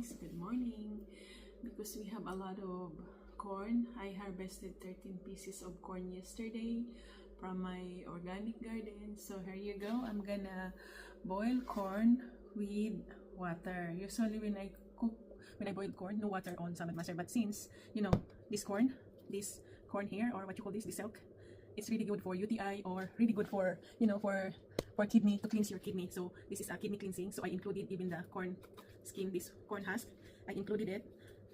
guys, good morning. Because we have a lot of corn, I harvested 13 pieces of corn yesterday from my organic garden. So here you go. I'm gonna boil corn with water. Usually when I boil corn, no water on Salad Master. But since this corn here, or what you call this silk, it's really good for UTI, or really good for for kidney, to cleanse your kidney. So this is a kidney cleansing. So I included even the corn skin, this corn husk, I included it.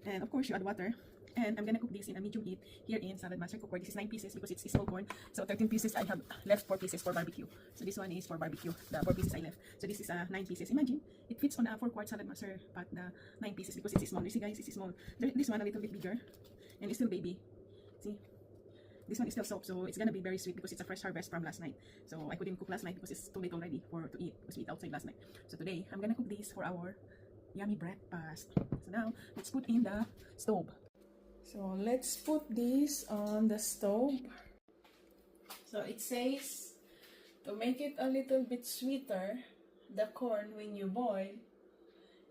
And of course you add water. And I'm gonna cook this in a medium heat here in Salad Master cookware. This is 9 pieces because it's small corn. So 13 pieces, I have left 4 pieces for barbecue. So this one is for barbecue, the 4 pieces I left. So this is 9 pieces. Imagine, it fits on a 4-quart Salad Master, but the 9 pieces because it's small. You see guys, it's small. This one a little bit bigger, and it's still baby. See? This one is still soft, so it's gonna be very sweet because it's a fresh harvest from last night. So I couldn't cook last night because it's too late already to eat, because we ate outside last night. So today, I'm gonna cook this for our yummy breakfast. So now, let's put in the stove. So let's put this on the stove. So it says, to make it a little bit sweeter, the corn when you boil,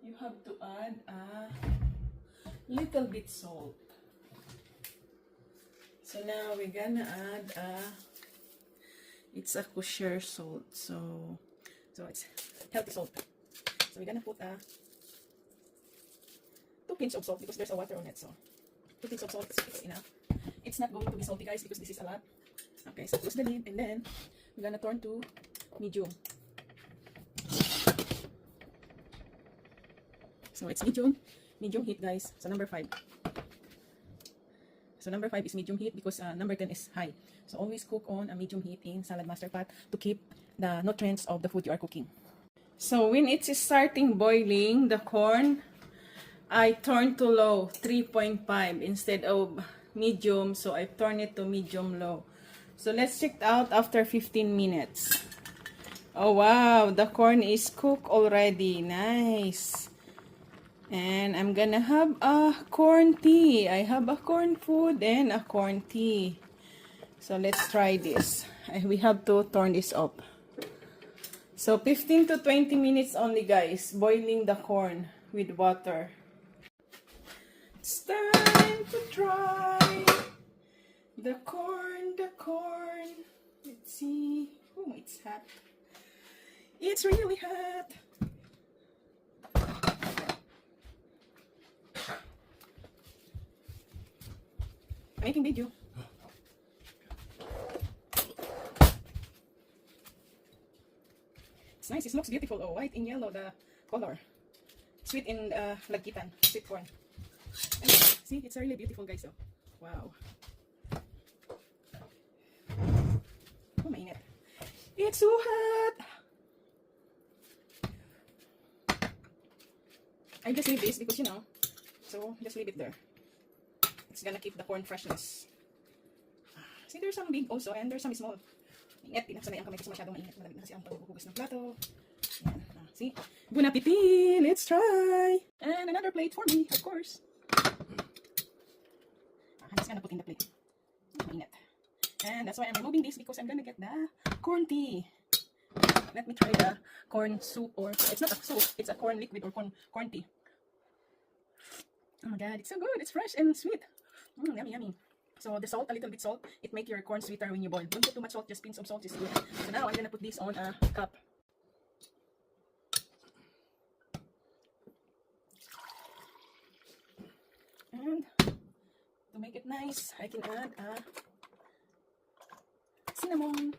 you have to add a little bit salt. So now we're gonna add it's a kosher salt, so it's healthy salt. So we're gonna put 2 pinch of salt because there's a water on it. So 2 pinch of salt is enough. It's not going to be salty guys because this is a lot. Okay, so close the lid, and then we're gonna turn to medium. So it's medium heat guys. So number 5. So number 5 is medium heat because number 10 is high. So always cook on a medium heat in Salad Master pot to keep the nutrients of the food you are cooking. So when it's starting boiling, the corn, I turn to low, 3.5 instead of medium. So I turn it to medium low. So let's check it out after 15 minutes. Oh wow, the corn is cooked already. Nice. And I'm gonna have a corn tea. I have a corn food and a corn tea. So let's try this. We have to turn this up. So 15 to 20 minutes only guys, boiling the corn with water. It's time to try the corn. Let's see. Oh, it's hot. It's really hot. Making video. It's nice. It looks beautiful. Oh, white and yellow, the color. Sweet in lagkitan, sweet corn. And see, it's really beautiful, guys. Oh, wow. Oh, mainit. It's so hot. I just leave this because so just leave it there. It's gonna keep the corn freshness. See, there's some big also, and there's some small. Ingat, pinaksanay ang kamay kasi masyadong mainit. Madali na kasi ang paghuhugas ng plato. Yan. See? Bon appetit! Let's try! And another plate for me, of course. I'm just gonna put in the plate. Mainit. And that's why I'm removing this because I'm gonna get the corn tea. Let me try the corn soup, or it's not a soup, it's a corn liquid or corn tea. Oh my god, it's so good. It's fresh and sweet. Yummy, yummy. So the salt, a little bit salt, it make your corn sweeter when you boil. Don't put too much salt, just pinch of salt is good. So now I'm gonna put this on a cup. And to make it nice, I can add cinnamon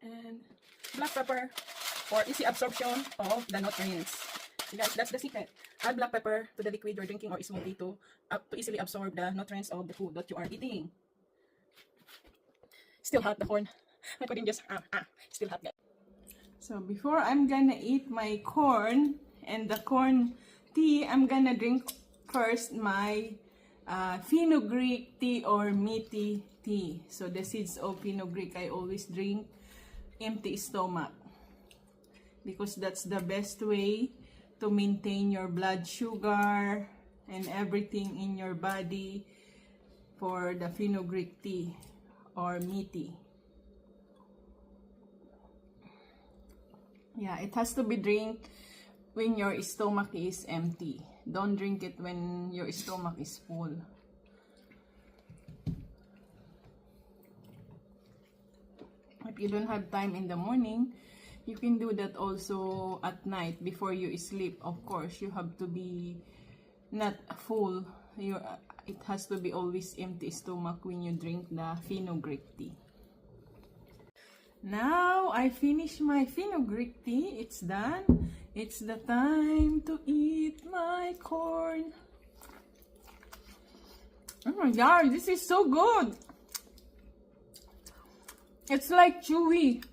and black pepper for easy absorption of the nutrients. So guys, that's the secret. Add black pepper to the liquid you're drinking or smoothie to easily absorb the nutrients of the food that you are eating. Still hot, the corn. I couldn't just still hot, guys. So before I'm gonna eat my corn and the corn tea, I'm gonna drink first my fenugreek tea or meaty tea. So the seeds of fenugreek, I always drink empty stomach because that's the best way to maintain your blood sugar and everything in your body for the fenugreek tea or meaty. Yeah, it has to be drink when your stomach is empty. Don't drink it when your stomach is full. If you don't have time in the morning, you can do that also at night before you sleep. Of course, you have to be not full. It has to be always empty stomach when you drink the fenugreek tea. Now, I finished my fenugreek tea. It's done. It's the time to eat my corn. Oh my god, this is so good. It's like chewy.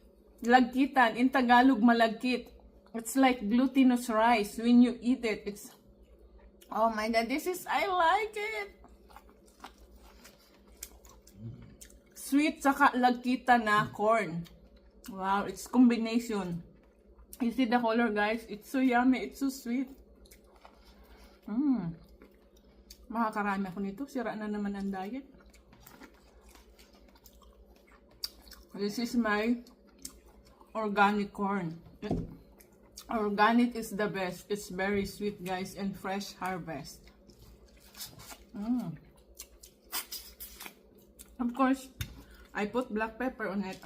Lagkitan. In Tagalog, malagkit. It's like glutinous rice. When you eat it, it's... Oh my god, I like it. Sweet saka lagkita na corn. Wow, it's combination. You see the color, guys? It's so yummy. It's so sweet. Makakarami ako nito. Sira na naman ang diet. This is my organic corn. Organic is the best. It's very sweet, guys, and fresh harvest. Of course, I put black pepper on it.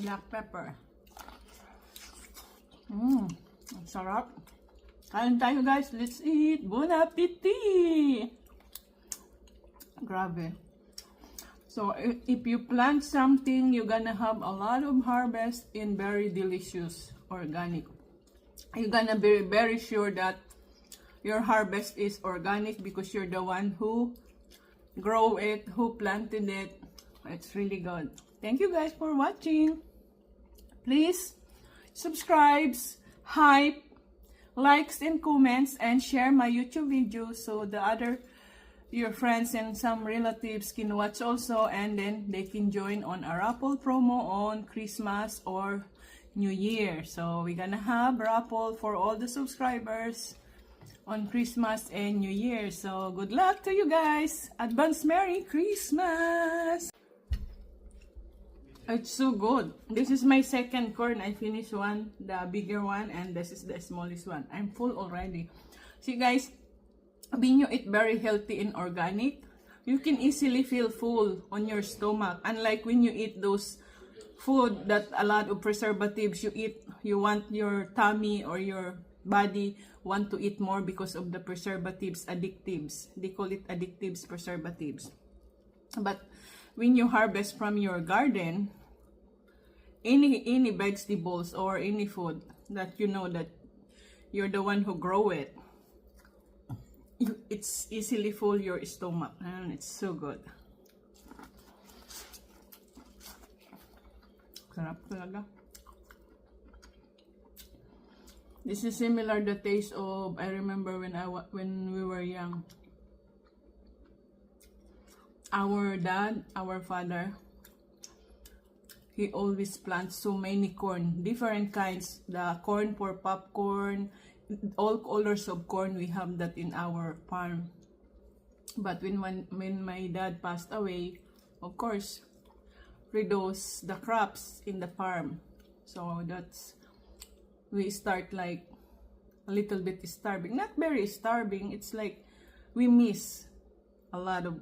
Black pepper. Sarap. Kain tayo, guys. Let's eat. Bon appetit! Grabe. So, if you plant something, you're gonna have a lot of harvest in very delicious organic. You're gonna be very sure that your harvest is organic because you're the one who grow it, who planted it. It's really good. Thank you guys for watching. Please subscribe, hype, likes and comments, and share my YouTube videos so your friends and some relatives can watch also, and then they can join on a raffle promo on Christmas or New Year. So we're gonna have raffle for all the subscribers on Christmas and New Year. So good luck to you guys. Advance Merry Christmas. It's so good. This is my second corn. I finished one, the bigger one, and this is the smallest one. I'm full already. See guys, when you eat very healthy and organic, you can easily feel full on your stomach. Unlike when you eat those food that a lot of preservatives you eat, you want your tummy or your body want to eat more because of the preservatives, additives. They call it additives, preservatives. But when you harvest from your garden, any vegetables or any food that you know that you're the one who grow it, it's easily full your stomach, and it's so good. Sarap talaga. This is similar the taste of, I remember when we were young. Our dad, our father, he always plants so many corn, different kinds. The corn for popcorn, all colors of corn, we have that in our farm. But when my dad passed away, of course, reduce the crops in the farm. So we start like a little bit starving. Not very starving, it's like we miss a lot of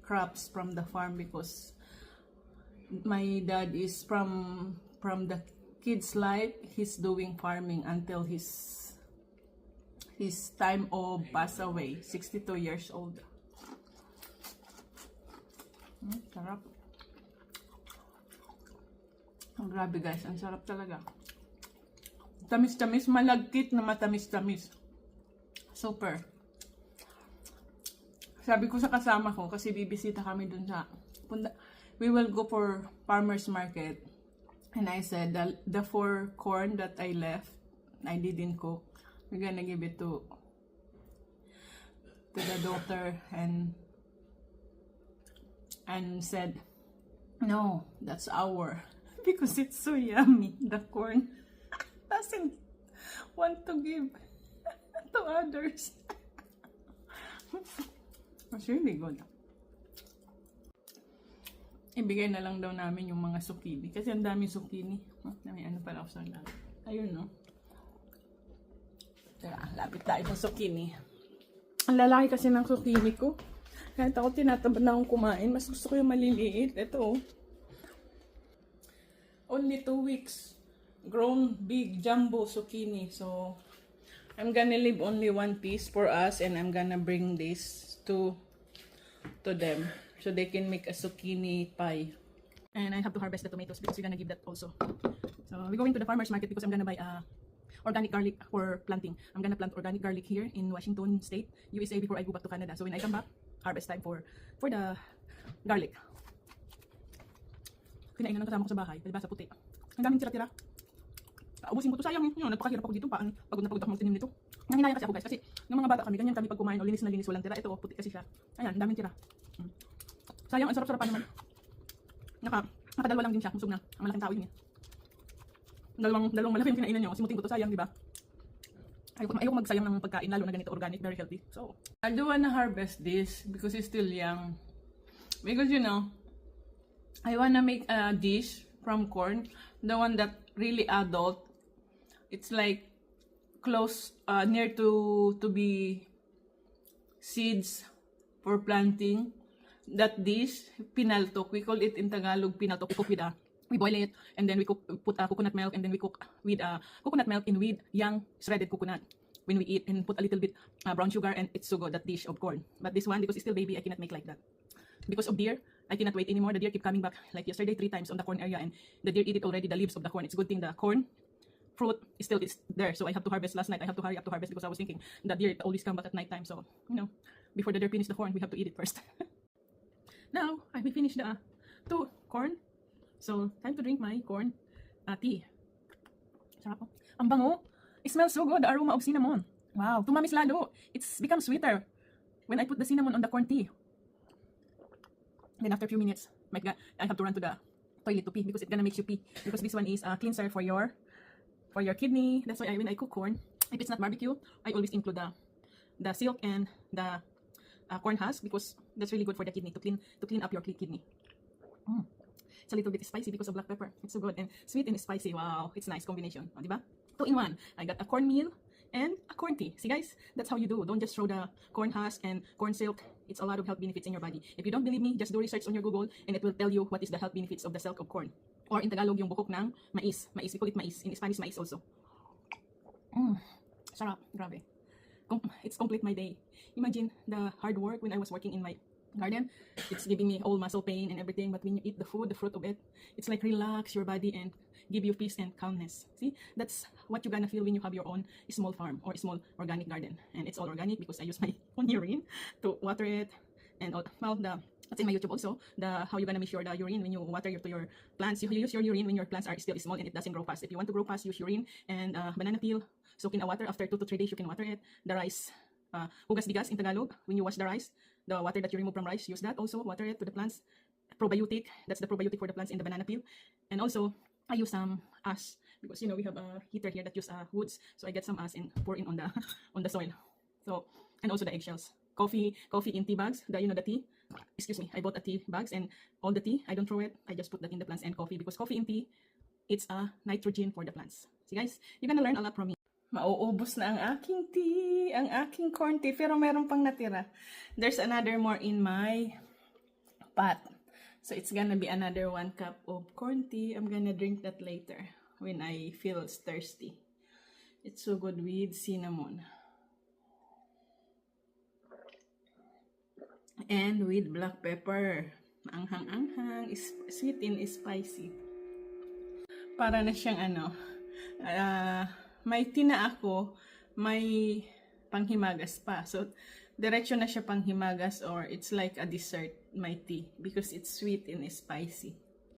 crops from the farm because my dad is from the kid's life, he's doing farming until his time of pass away, 62 years old. Sarap. Grabe guys, ang sarap talaga. Tamis-tamis, malagkit na matamis-tamis. Super. Sabi ko sa kasama ko, kasi bibisita kami dun sa, we will go for farmer's market. And I said, the 4 corn that I left, I didn't cook, we're gonna give it to the daughter, and said, no, that's our, because it's so yummy, the corn. Doesn't want to give to others. It's really good. ibigay na lang daw namin yung mga zucchini. Kasi ang daming zucchini. May ano pala ako sa lahat. Ayun, no? Tara, lapit tayo sa zucchini. Ang lalaki kasi ng zucchini ko. Kahit ako tinatamad na akong kumain, mas gusto ko yung maliliit. Ito, only 2 weeks. Grown big jumbo zucchini. So, I'm gonna leave only 1 piece for us and I'm gonna bring this to them so they can make a zucchini pie. And I have to harvest the tomatoes because we're gonna give that also. So, we're going to the farmer's market because I'm gonna buy organic garlic for planting. I'm gonna plant organic garlic here in Washington State, USA before I go back to Canada. So when I come back, harvest time for the garlic. Kinainan ng kasama ko sa bahay, diba, sa puti. Ang daming tira-tira. Ubusin ko to, sayang yun, nagpakahirap ako dito, pagod na pagod ako magtinim nito. Nanghinayang kasi ako guys, kasi yung mga bata kami, ganyan kami pag kumain, linis na linis, walang tira. Ito, puti kasi siya. Ayan, daming tira. Sayang, ang sarap-sarapan naman. Nakadalawa lang din siya, musog na. Ang malaking tao yun eh. Dalawang malaki yung kinainan nyo, simutin ko to, sayang, diba? Ayoko magsayang ng pagkain, lalo na ganito organic, very healthy. So, I do wanna harvest this because it's still young. Because you know, I wanna make a dish from corn, the one that really adult. It's like close, near to be seeds for planting. That dish, pinaltok. We call it in Tagalog pinaltok. We boil it and then we put coconut milk and then we cook with coconut milk and with young shredded coconut when we eat and put a little bit brown sugar and it's so good, that dish of corn. But this one, because it's still baby, I cannot make like that. Because of deer, I cannot wait anymore. The deer keep coming back like yesterday 3 times on the corn area and the deer eat it already, the leaves of the corn. It's a good thing the corn fruit is still there. So I have to harvest last night. I have to hurry up to harvest because I was thinking the deer always come back at night time. So, you know, before the deer finish the corn, we have to eat it first. Now, I will finish the 2 corn. So, time to drink my corn tea. Sarap po. Ang bango. It smells so good. The aroma of cinnamon. Wow. Tumamis lalo. It's become sweeter when I put the cinnamon on the corn tea. Then after a few minutes, I have to run to the toilet to pee because it's gonna make you pee. Because this one is a cleanser for your kidney. That's why when I cook corn, if it's not barbecue, I always include the silk and the corn husk because that's really good for the kidney, to clean up your kidney. It's a little bit spicy because of black pepper. It's so good and sweet and spicy. Wow, it's nice combination. O, diba? 2 in 1. I got a cornmeal and a corn tea. See guys, that's how you do. Don't just throw the corn husk and corn silk. It's a lot of health benefits in your body. If you don't believe me, just do research on your Google and it will tell you what is the health benefits of the silk of corn. Or in Tagalog, yung bukok ng mais. Mais, we call it mais. In Spanish, mais also. Sarap. Grabe. It's complete my day. Imagine the hard work when I was working in my garden. It's giving me all muscle pain and everything, but when you eat the fruit of it, it's like relax your body and give you peace and calmness. See, that's what you're gonna feel when you have your own small farm or small organic garden. And it's all organic because I use my own urine to water it. And well, that's in my YouTube also, how you're gonna measure the urine when you water your plants. You use your urine when your plants are still small and it doesn't grow fast. If you want to grow fast, use urine and banana peel, soak in a water. After 2 to 3 days, you can water it. The rice, hugas bigas in Tagalog, when you wash the rice, the water that you remove from rice, use that also, water it to the plants. Probiotic, that's the probiotic for the plants in the banana peel. And also, I use some ash because, you know, we have a heater here that use woods, so I get some ash and pour in on the soil. So, and also the eggshells. Coffee in tea bags, the tea. Excuse me, I bought a tea bags and all the tea, I don't throw it, I just put that in the plants and coffee because coffee and tea, it's a nitrogen for the plants. See guys, you're gonna learn a lot from me. Mauubos na ang aking tea, ang aking corn tea, pero meron pang natira. There's another more in my pot. So it's gonna be another 1 cup of corn tea. I'm gonna drink that later when I feel thirsty. It's so good with cinnamon. And with black pepper. Maanghang-anghang, sweet and spicy. Para na siyang may tina ako, may panghimagas pa. So, diretso na siya panghimagas or it's like a dessert, my tea. Because it's sweet and spicy.